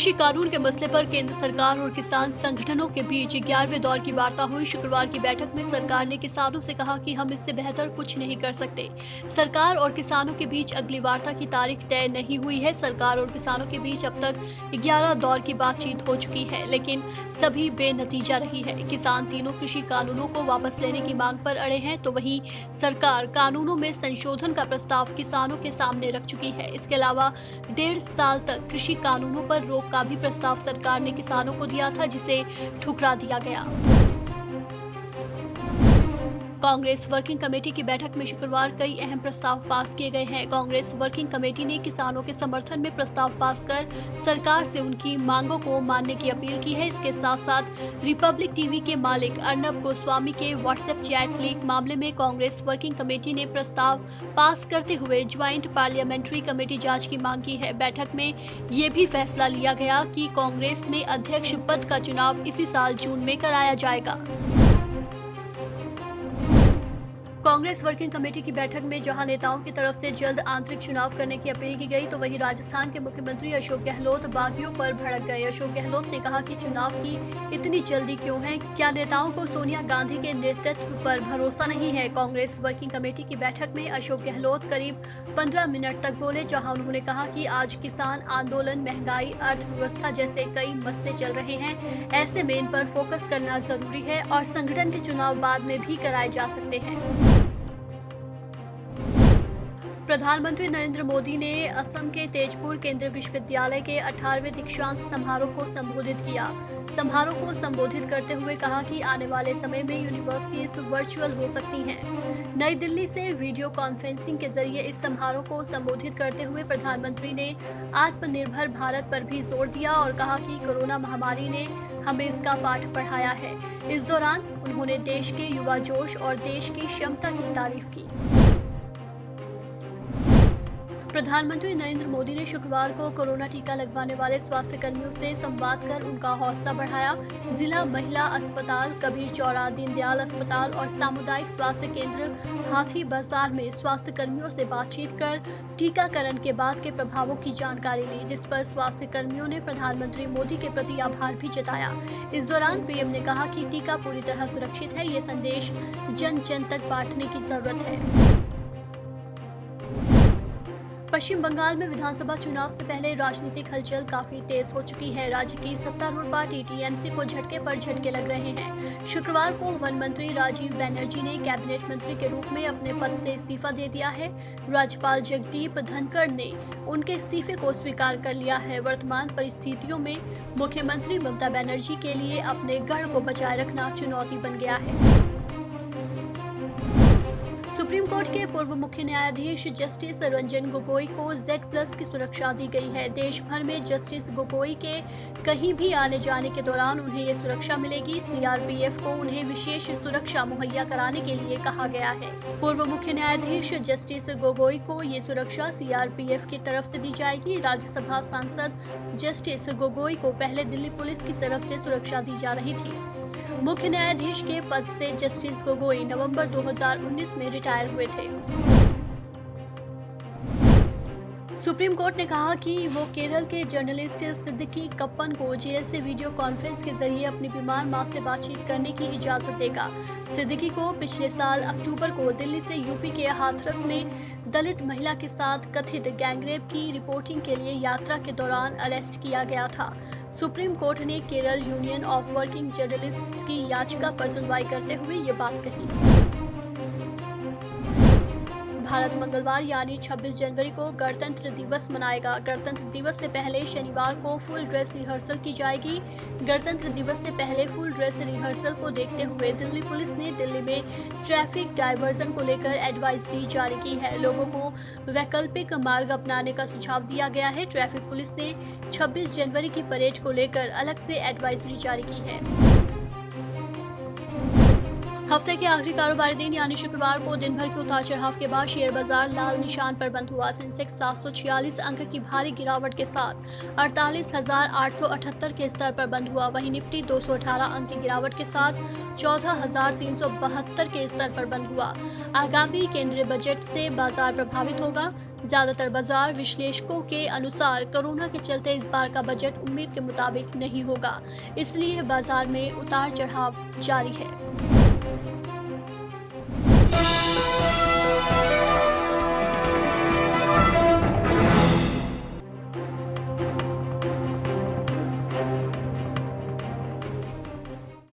कृषि कानून के मसले पर केंद्र सरकार और किसान संगठनों के बीच 11वें दौर की वार्ता हुई। शुक्रवार की बैठक में सरकार ने किसानों से कहा कि हम इससे बेहतर कुछ नहीं कर सकते। सरकार और किसानों के बीच अगली वार्ता की तारीख तय नहीं हुई है। सरकार और किसानों के बीच अब तक 11 दौर की बातचीत हो चुकी है, लेकिन सभी बेनतीजा रही है। किसान तीनों कृषि कानूनों को वापस लेने की मांग पर अड़े हैं, तो वहीं सरकार कानूनों में संशोधन का प्रस्ताव किसानों के सामने रख चुकी है। इसके अलावा 1.5 साल तक कृषि कानूनों पर रोक का भी प्रस्ताव सरकार ने किसानों को दिया था, जिसे ठुकरा दिया गया। कांग्रेस वर्किंग कमेटी की बैठक में शुक्रवार कई अहम प्रस्ताव पास किए गए हैं। कांग्रेस वर्किंग कमेटी ने किसानों के समर्थन में प्रस्ताव पास कर सरकार से उनकी मांगों को मानने की अपील की है। इसके साथ साथ रिपब्लिक टीवी के मालिक अर्नब गोस्वामी के व्हाट्सएप चैट लीक मामले में कांग्रेस वर्किंग कमेटी ने प्रस्ताव पास करते हुए ज्वाइंट पार्लियामेंट्री कमेटी जांच की मांग की है। बैठक में ये भी फैसला लिया गया कि कांग्रेस में अध्यक्ष पद का चुनाव इसी साल जून में कराया जाएगा। कांग्रेस वर्किंग कमेटी की बैठक में जहां नेताओं की तरफ से जल्द आंतरिक चुनाव करने की अपील की गई, तो वहीं राजस्थान के मुख्यमंत्री अशोक गहलोत बागियों पर भड़क गए। अशोक गहलोत ने कहा कि चुनाव की इतनी जल्दी क्यों है? क्या नेताओं को सोनिया गांधी के नेतृत्व पर भरोसा नहीं है? कांग्रेस वर्किंग कमेटी की बैठक में अशोक गहलोत करीब 15 मिनट तक बोले, जहां उन्होंने कहा कि आज किसान आंदोलन, महंगाई, अर्थव्यवस्था जैसे कई मसले चल रहे हैं। ऐसे में इन पर फोकस करना जरूरी है और संगठन के चुनाव बाद में भी कराए जा सकते हैं। प्रधानमंत्री नरेंद्र मोदी ने असम के तेजपुर केंद्रीय विश्वविद्यालय के 18वें दीक्षांत समारोह को संबोधित किया। समारोह को संबोधित करते हुए कहा कि आने वाले समय में यूनिवर्सिटीज वर्चुअल हो सकती हैं। नई दिल्ली से वीडियो कॉन्फ्रेंसिंग के जरिए इस समारोह को संबोधित करते हुए प्रधानमंत्री ने आत्मनिर्भर भारत पर भी जोर दिया और कहा कि कोरोना महामारी ने हमें इसका पाठ पढ़ाया है। इस दौरान उन्होंने देश के युवा जोश और देश की क्षमता की तारीफ की। प्रधानमंत्री नरेंद्र मोदी ने शुक्रवार को कोरोना टीका लगवाने वाले स्वास्थ्य कर्मियों से संवाद कर उनका हौसला बढ़ाया। जिला महिला अस्पताल, कबीर चौरा, दीनदयाल अस्पताल और सामुदायिक स्वास्थ्य केंद्र हाथी बाजार में स्वास्थ्य कर्मियों से बातचीत कर टीकाकरण के बाद के प्रभावों की जानकारी ली, जिस पर स्वास्थ्य कर्मियों ने प्रधानमंत्री मोदी के प्रति आभार भी जताया। इस दौरान पीएम ने कहा कि टीका पूरी तरह सुरक्षित है। ये संदेश जन जन तक बांटने की जरूरत है। पश्चिम बंगाल में विधानसभा चुनाव से पहले राजनीतिक हलचल काफी तेज हो चुकी है। राज्य की सत्तारूढ़ पार्टी टीएमसी को झटके पर झटके लग रहे हैं। शुक्रवार को वन मंत्री राजीव बनर्जी ने कैबिनेट मंत्री के रूप में अपने पद से इस्तीफा दे दिया है। राज्यपाल जगदीप धनखड़ ने उनके इस्तीफे को स्वीकार कर लिया है। वर्तमान परिस्थितियों में मुख्यमंत्री ममता बनर्जी के लिए अपने गढ़ को बचाए रखना चुनौती बन गया है। सुप्रीम कोर्ट के पूर्व मुख्य न्यायाधीश जस्टिस रंजन गोगोई को Z+ की सुरक्षा दी गई है। देश भर में जस्टिस गोगोई के कहीं भी आने जाने के दौरान उन्हें ये सुरक्षा मिलेगी। CRPF को उन्हें विशेष सुरक्षा मुहैया कराने के लिए कहा गया है। पूर्व मुख्य न्यायाधीश जस्टिस गोगोई को ये सुरक्षा CRPF की तरफ से दी जाएगी। राज्यसभा सांसद जस्टिस गोगोई को पहले दिल्ली पुलिस की तरफ से सुरक्षा दी जा रही थी। मुख्य न्यायाधीश के पद से जस्टिस गोगोई नवंबर 2019 में रिटायर हुए थे। सुप्रीम कोर्ट ने कहा कि वो केरल के जर्नलिस्ट सिद्दीकी कप्पन को जेल से वीडियो कॉन्फ्रेंस के जरिए अपनी बीमार मां से बातचीत करने की इजाजत देगा। सिद्दीकी को पिछले साल अक्टूबर को दिल्ली से यूपी के हाथरस में दलित महिला के साथ कथित गैंगरेप की रिपोर्टिंग के लिए यात्रा के दौरान अरेस्ट किया गया था। सुप्रीम कोर्ट ने Kerala union of working journalists की याचिका पर सुनवाई करते हुए ये बात कही। भारत मंगलवार यानी 26 जनवरी को गणतंत्र दिवस मनाएगा। गणतंत्र दिवस से पहले शनिवार को फुल ड्रेस रिहर्सल की जाएगी। गणतंत्र दिवस से पहले फुल ड्रेस रिहर्सल को देखते हुए दिल्ली पुलिस ने दिल्ली में ट्रैफिक डायवर्जन को लेकर एडवाइजरी जारी की है। लोगों को वैकल्पिक मार्ग अपनाने का सुझाव दिया गया है। ट्रैफिक पुलिस ने 26 जनवरी की परेड को लेकर अलग से एडवाइजरी जारी की है। हफ्ते के आखिरी कारोबारी दिन यानी शुक्रवार को दिन भर के उतार चढ़ाव के बाद शेयर बाजार लाल निशान पर बंद हुआ। सेंसेक्स 746 अंक की भारी गिरावट के साथ 48,878 के स्तर पर बंद हुआ। वहीं निफ्टी 218 अंक की गिरावट के साथ 14,372 के स्तर पर बंद हुआ। आगामी केंद्रीय बजट से बाजार प्रभावित होगा। ज्यादातर बाजार विश्लेषकों के अनुसार कोरोना के चलते इस बार का बजट उम्मीद के मुताबिक नहीं होगा, इसलिए बाजार में उतार चढ़ाव जारी है।